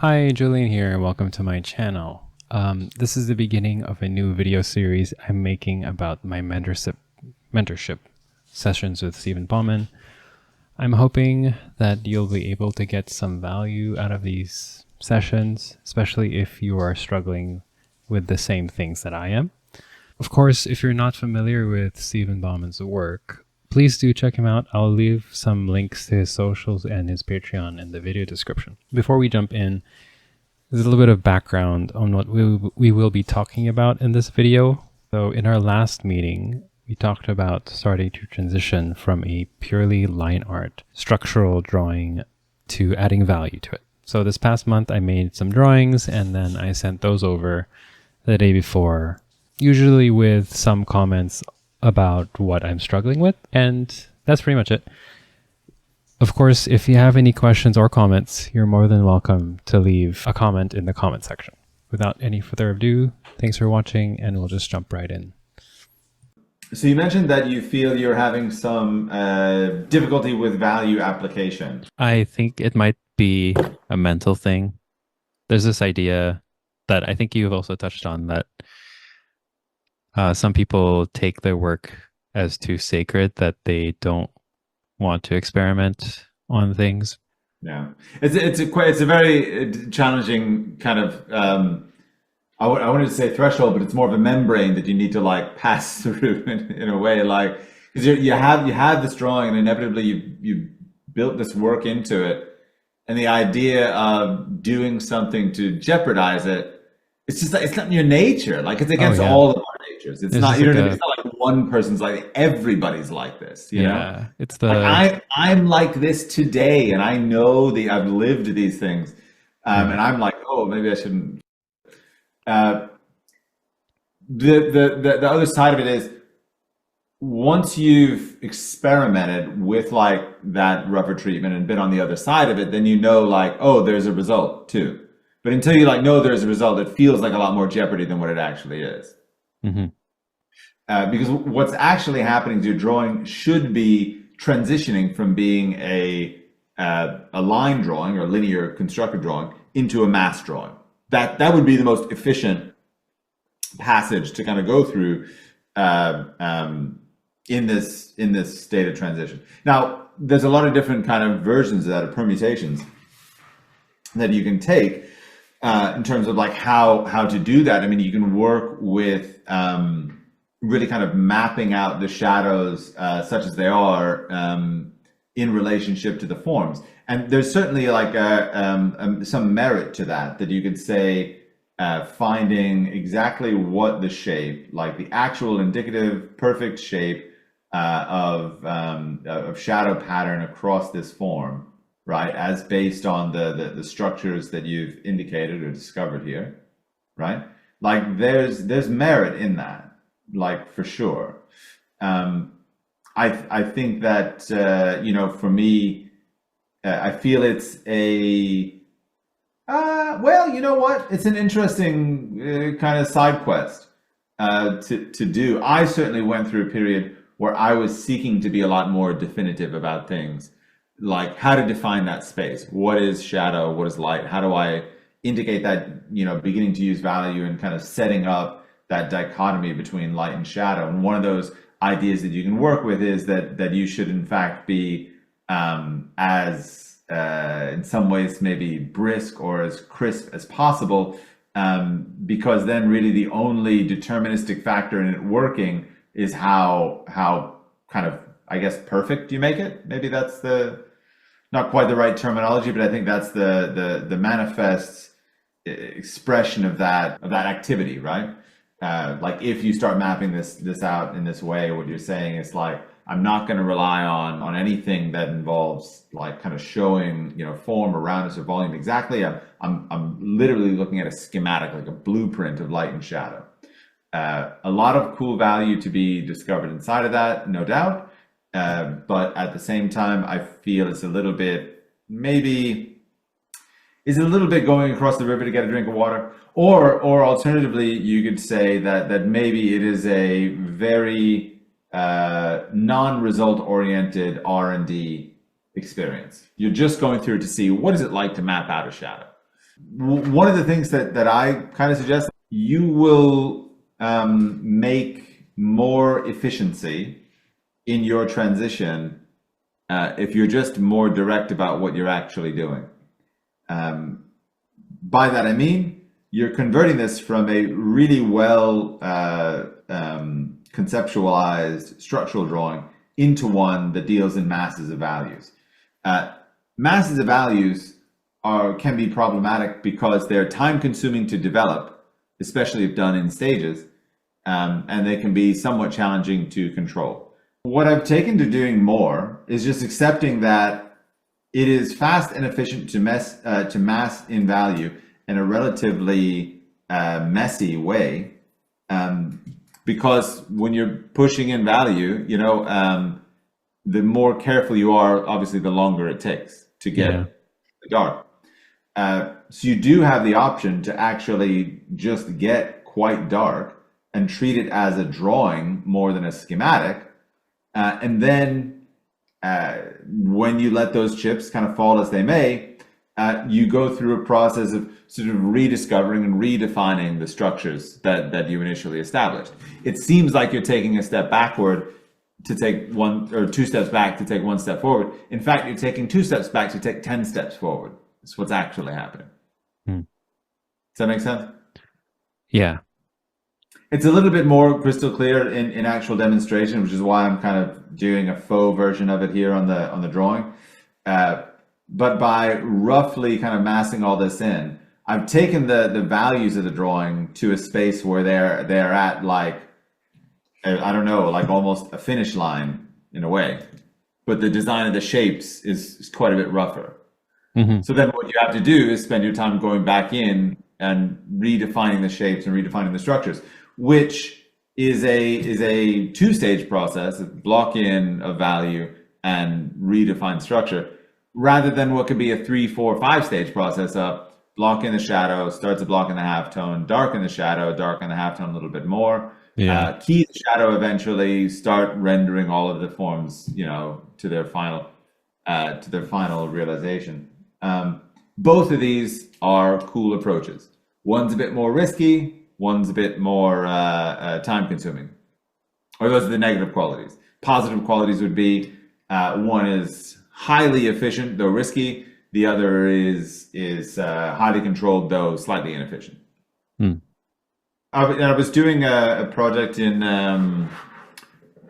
Hi, Julian here, and welcome to my channel. This is the beginning of a new video series I'm making about my mentorship sessions with Stephen Bauman. I'm hoping that you'll be able to get some value out of these sessions, especially if you are struggling with the same things that I am. Of course, if you're not familiar with Stephen Bauman's work, please do check him out. I'll leave some links to his socials and his Patreon in the video description. Before we jump in, there's a little bit of background on what we will be talking about in this video. So in our last meeting, we talked about starting to transition from a purely line art structural drawing to adding value to it. So this past month, I made some drawings and then I sent those over the day before, usually with some comments about what I'm struggling with, and that's pretty much it. Of course, if you have any questions or comments, you're more than welcome to leave a comment in the comment section. Without any further ado, thanks for watching, and we'll just jump right in. So you mentioned that you feel you're having some difficulty with value application. I think it might be a mental thing. There's this idea that I think you've also touched on, that some people take their work as too sacred that they don't want to experiment on things. Yeah, it's a very challenging kind of I wanted to say threshold, but it's more of a membrane that you need to like pass through in a way, like because you have this drawing and inevitably you built this work into it, and the idea of doing something to jeopardize it, it's just like, it's not in your nature. Like it's against all of our natures. It's not, you know what I mean? It's not like one person's like, everybody's like this, you know? It's the like I'm like this today, and I know I've lived these things, and I'm like, oh, maybe I shouldn't. The other side of it is, once you've experimented with like that rougher treatment and been on the other side of it, then you know like, oh, there's a result too. But until you like know there's a result, it feels like a lot more jeopardy than what it actually is. Because what's actually happening to your drawing should be transitioning from being a line drawing or linear constructed drawing into a mass drawing. That would be the most efficient passage to kind of go through in this state of transition. Now, there's a lot of different kind of versions of that, or permutations that you can take. In terms of like how to do that. I mean, you can work with really kind of mapping out the shadows such as they are in relationship to the forms. And there's certainly like some merit to that you could say, finding exactly what the shape, like the actual indicative perfect shape of shadow pattern across this form, right, as based on the structures that you've indicated or discovered here, right? Like there's merit in that, like for sure. I think that you know, for me, I feel it's a well, you know what? It's an interesting kind of side quest to do. I certainly went through a period where I was seeking to be a lot more definitive about things. Like how to define that space. What is shadow? What is light? How do I indicate that, you know, beginning to use value and kind of setting up that dichotomy between light and shadow? And one of those ideas that you can work with is that you should in fact be as in some ways maybe brisk or as crisp as possible, because then really the only deterministic factor in it working is how kind of, I guess, perfect you make it. Maybe that's not quite the right terminology, but I think that's the manifest expression of that activity, right? Like if you start mapping this out in this way, what you're saying is like, I'm not going to rely on anything that involves like kind of showing, you know, form or roundness or volume exactly. I'm literally looking at a schematic, like a blueprint of light and shadow. A lot of cool value to be discovered inside of that, no doubt. But at the same time, I feel it's a little bit, maybe, is it a little bit going across the river to get a drink of water? Or alternatively, you could say that maybe it is a very non-result oriented R&D experience. You're just going through to see what is it like to map out a shadow. One of the things that I kind of suggest, you will make more efficiency in your transition if you're just more direct about what you're actually doing. By that I mean, you're converting this from a really well conceptualized structural drawing into one that deals in masses of values. Masses of values can be problematic because they're time consuming to develop, especially if done in stages, and they can be somewhat challenging to control. What I've taken to doing more is just accepting that it is fast and efficient to mass in value in a relatively messy way, because when you're pushing in value, the more careful you are, obviously, the longer it takes to get the dark. So you do have the option to actually just get quite dark and treat it as a drawing more than a schematic. And then when you let those chips kind of fall as they may, you go through a process of sort of rediscovering and redefining the structures that you initially established. It seems like you're taking a step backward to take one, or 2 steps back to take 1 step forward. In fact, you're taking 2 steps back to take 10 steps forward. That's what's actually happening. Does that make sense? Yeah. It's a little bit more crystal clear in actual demonstration, which is why I'm kind of doing a faux version of it here on the drawing. But by roughly kind of massing all this in, I've taken the values of the drawing to a space where they're at, like, I don't know, like almost a finish line in a way. But the design of the shapes is quite a bit rougher. Mm-hmm. So then what you have to do is spend your time going back in and redefining the shapes and redefining the structures, which is a 2-stage process of block in a value and redefine structure, rather than what could be a 3, 4, 5-stage process of block in the shadow, start to block in the halftone, darken the shadow, darken the halftone a little bit more, key the shadow eventually, start rendering all of the forms, to their final realization. Both of these are cool approaches. One's a bit more risky, one's a bit more time consuming. Or those are the negative qualities. Positive qualities would be one is highly efficient, though risky. The other is highly controlled, though slightly inefficient. I was doing a project in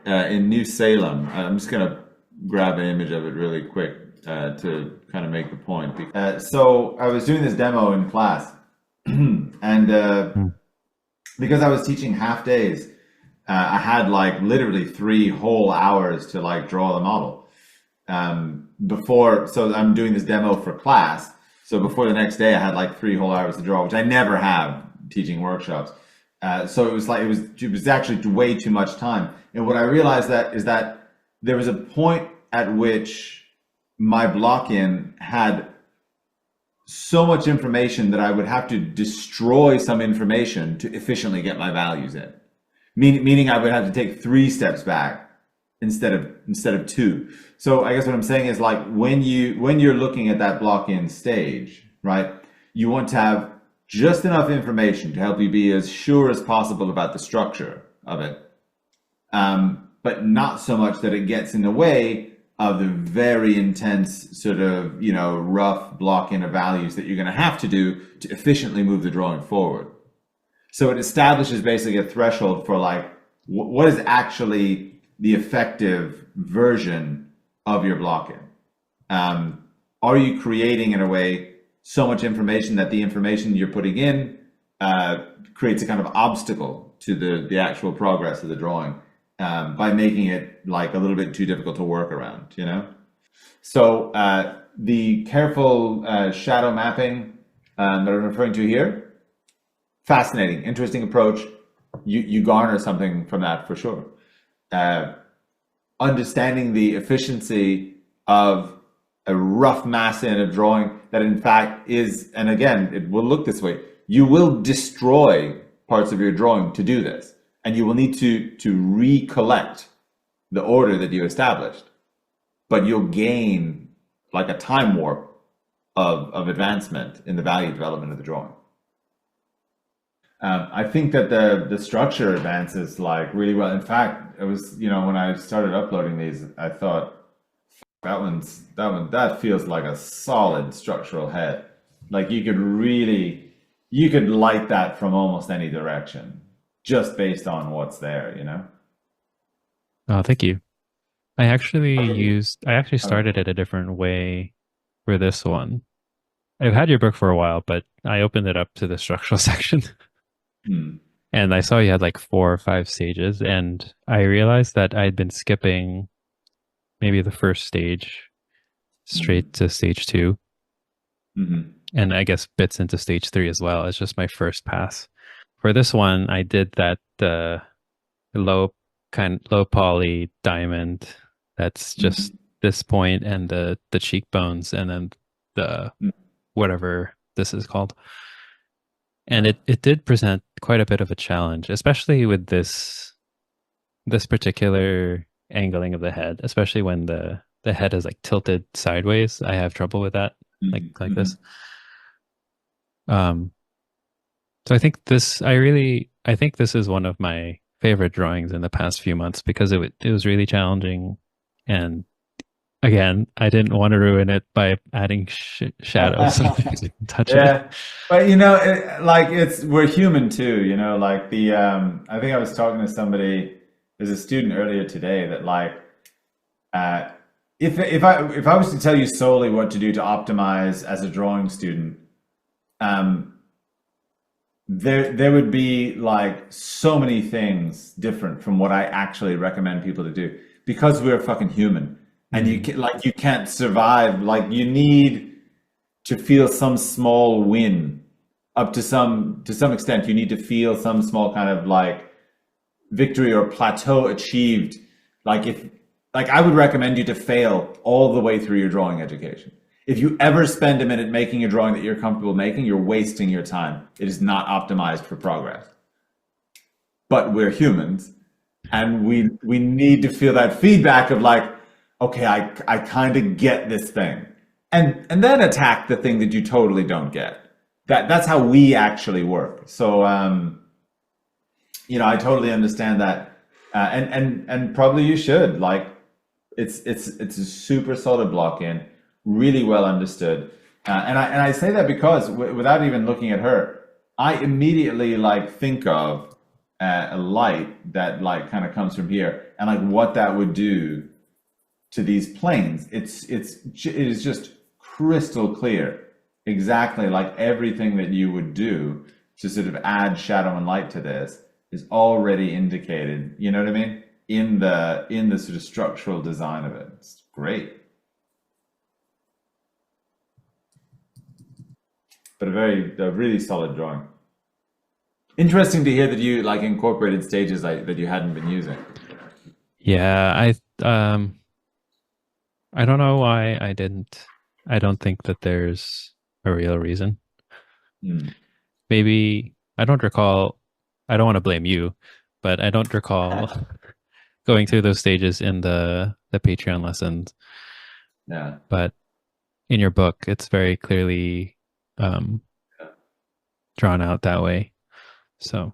New Salem. I'm just going to grab an image of it really quick to kind of make the point. So I was doing this demo in class, and because I was teaching half days, I had like literally 3 whole hours to like draw the model. So I'm doing this demo for class. So before the next day, I had like 3 whole hours to draw, which I never have teaching workshops. So it was actually way too much time. And what I realized is that there was a point at which my block-in had so much information that I would have to destroy some information to efficiently get my values in. Meaning I would have to take 3 steps back instead of 2. So I guess what I'm saying is, like, when you're looking at that block-in stage, right, you want to have just enough information to help you be as sure as possible about the structure of it, but not so much that it gets in the way of the very intense sort of, rough block-in of values that you're going to have to do to efficiently move the drawing forward. So it establishes basically a threshold for, like, what is actually the effective version of your block-in. Are you creating, in a way, so much information that the information you're putting in creates a kind of obstacle to the actual progress of the drawing by making it like a little bit too difficult to work around, So the careful shadow mapping that I'm referring to here, fascinating, interesting approach. You garner something from that for sure. Understanding the efficiency of a rough mass in a drawing that in fact is, and again, it will look this way, you will destroy parts of your drawing to do this, and you will need to recollect the order that you established, but you'll gain like a time warp of advancement in the value development of the drawing. I think that the structure advances like really well. In fact, it was, when I started uploading these, I thought that feels like a solid structural head. Like you could light that from almost any direction just based on what's there. Oh, thank you. I actually Okay. started it a different way for this one. I've had your book for a while, but I opened it up to the structural section Hmm. and I saw you had like 4 or 5 stages, and I realized that I'd been skipping maybe the first stage straight Hmm. to stage two, Hmm. and I guess bits into stage three as well. It's just my first pass. For this one, I did that low poly diamond. That's just Hmm. this point and the cheekbones, and then the whatever this is called. And Yeah. it did present quite a bit of a challenge, especially with this particular angling of the head, especially when the head is like tilted sideways. I have trouble with that, Hmm. like Hmm. this. Um, so I think this is one of my favorite drawings in the past few months because it was really challenging, and again, I didn't want to ruin it by adding shadows so I didn't touch it. Yeah, but like we're human too, like I think I was talking to somebody, there's a student earlier today that like uh if I was to tell you solely what to do to optimize as a drawing student, um there would be like so many things different from what I actually recommend people to do because we're fucking human, and Mm. you can't survive, like you need to feel some small win up to some extent. You need to feel some small kind of like victory or plateau achieved. Like if like I would recommend you to fail all the way through your drawing education. If you ever spend a minute making a drawing that you're comfortable making, you're wasting your time. It is not optimized for progress. But we're humans, and we need to feel that feedback of like, okay, I kind of get this thing, and then attack the thing that you totally don't get. That's how we actually work. So I totally understand that, and probably you should like it's a super solid block in, really well understood, and I say that because without even looking at her, I immediately like think of a light that like kind of comes from here, and like what that would do to these planes. It is just crystal clear, exactly like everything that you would do to sort of add shadow and light to this is already indicated. You know what I mean? In the sort of structural design of it. It's great, but a really solid drawing. Interesting to hear that you like incorporated stages that you hadn't been using. Yeah, I don't know why I didn't. I don't think that there's a real reason. Hmm. Maybe I don't recall. I don't want to blame you, but I don't recall going through those stages in the Patreon lessons. Yeah. But in your book, it's very clearly um, drawn out that way. So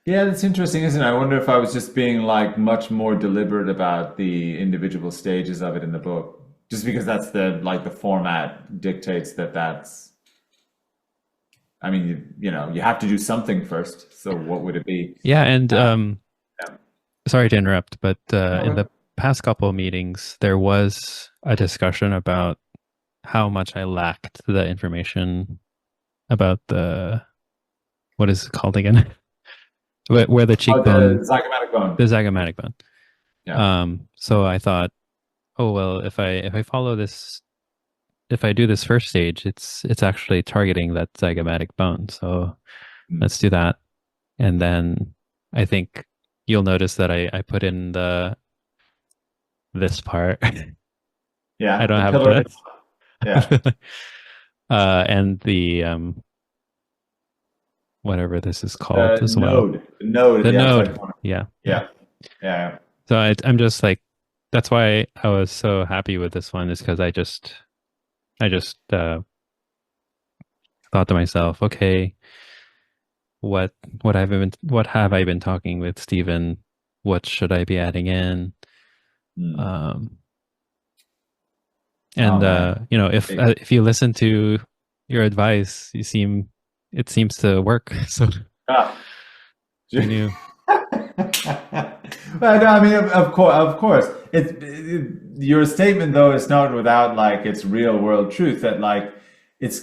Yeah, that's interesting, isn't it? I wonder if I was just being like much more deliberate about the individual stages of it in the book, just because that's the format dictates that's. I mean, you have to do something first. So what would it be? yeah, and Uh, yeah. sorry to interrupt, but in Okay. the past couple of meetings, there was a discussion about how much I lacked the information about the what is it called again? Where the Oh, cheekbone, the zygomatic the bone. zygomatic bone. Yeah. So I thought, oh well, if I follow this, if I do this first stage, it's actually targeting that zygomatic bone. So Mm. let's do that, and then I think you'll notice that I put in the this part. I Yeah. don't The have pillar. Yeah. the and the whatever this is called The as well. node. The node at The the outside node. corner. Yeah, yeah. Yeah. Yeah. So I'm just like, that's why I was so happy with this one, is because I just I just thought to myself, okay, what what have I been talking with Stephen? What should I be adding in? Hmm. Um, Oh and man. if you listen to your advice, it seems to work. So Ah. who knew? Well, no, I mean, of course. Your statement though is not without like its real world truth that like it's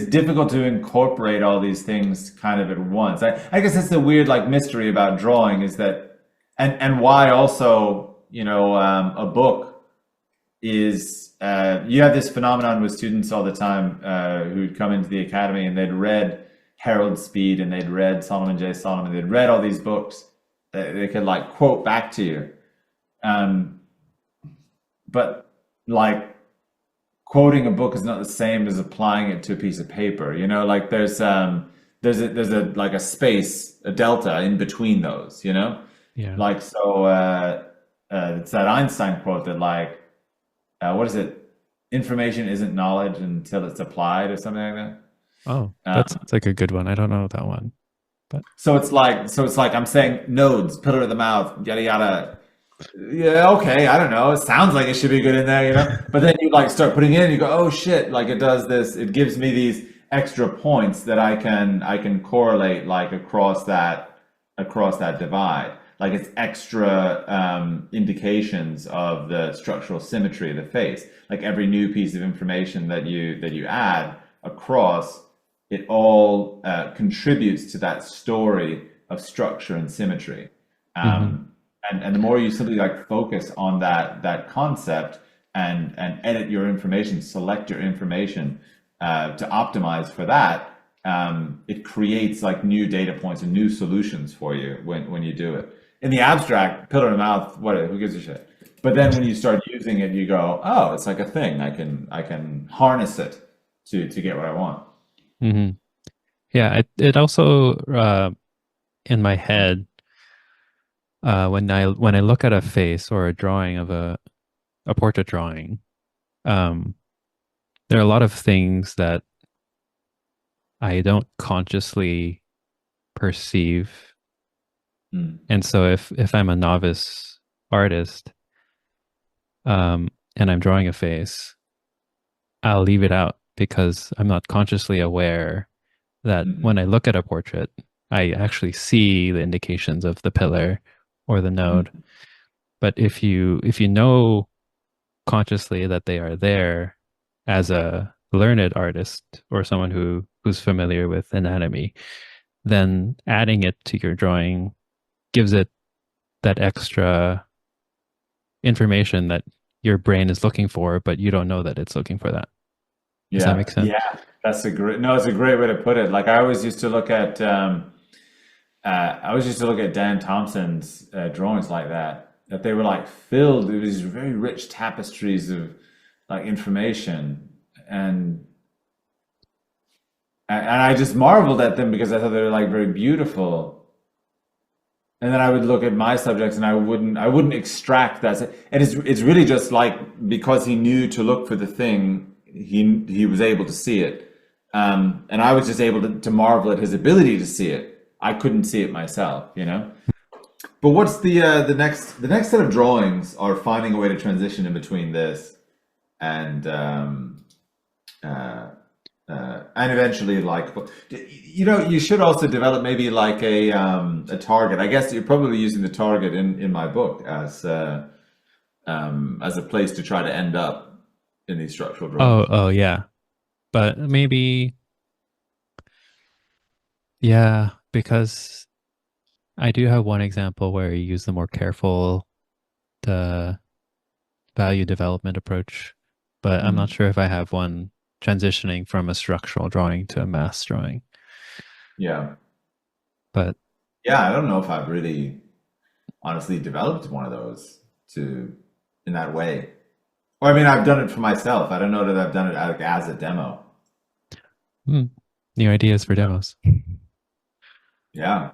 difficult to incorporate all these things kind of at once. I guess that's the weird like mystery about drawing is that and why also a book is you have this phenomenon with students all the time who'd come into the academy and they'd read Harold Speed and they'd read Solomon J. Solomon, they'd read all these books that they could like quote back to you. Um, but like quoting a book is not the same as applying it to a piece of paper. Like there's a like a space, a delta in between those. Yeah. Like so it's that Einstein quote that like what is it? Information isn't knowledge until it's applied, or something like that. Oh, that sounds like a good one. I don't know that one, but So it's like I'm saying nodes, pillar of the mouth, yada yada. Yeah, okay, I don't know. It sounds like it should be good in there. But then you like start putting it in, and you go, oh shit, like it does this. It gives me these extra points that I can correlate like across that divide. Like it's extra indications of the structural symmetry of the face. Like every new piece of information that you add across, it all contributes to that story of structure and symmetry. hmm Um, and the more you simply like focus on that concept and edit your information, select your information to optimize for that, it creates like new data points and new solutions for you when you do it. In the abstract, pillar in the mouth, whatever, who gives a shit? But then when you start using it, you go, oh, it's like a thing. I can harness it to get what I want. hmm Yeah, it also in my head when I look at a face or a drawing of a portrait drawing, um, there are a lot of things that I don't consciously perceive. Mm, And so if I'm a novice artist, and I'm drawing a face, I'll leave it out because I'm not consciously aware that when I mhm, look at a portrait, I actually see the indications of the pillar or the node. mhm, But if you know consciously that they are there as a learned artist or someone who's familiar with anatomy, then adding it to your drawing gives it that extra information that your brain is looking for, but you don't know that it's looking for that. Does that yeah, make sense? yeah. It's a great way to put it. Like I always used to look at Dan Thompson's drawings like that. That they were like filled with these very rich tapestries of like information, and and I just marveled at them because I thought they were like very beautiful. And then I would look at my subjects and I wouldn't extract that. And it's really just like because he knew to look for the thing, he was able to see it. And I was just able to marvel at his ability to see it. I couldn't see it myself. But what's the next set of drawings are finding a way to transition in between this and uh, and eventually like you should also develop maybe like a target. I guess you're probably using the target in my book as a place to try to end up in these structural drawings. Oh yeah. But maybe, yeah, because I do have one example where you use the more careful, the value development approach, but I'm not Mm, sure if I have one transitioning from a structural drawing to a mass drawing. yeah, But yeah. I don't know if I've really honestly developed one of those to in that way. Or I mean, I've done it for myself. I don't know that I've done it as a demo. hmm, new ideas for demos. Yeah,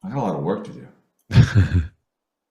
I got a lot of work to do.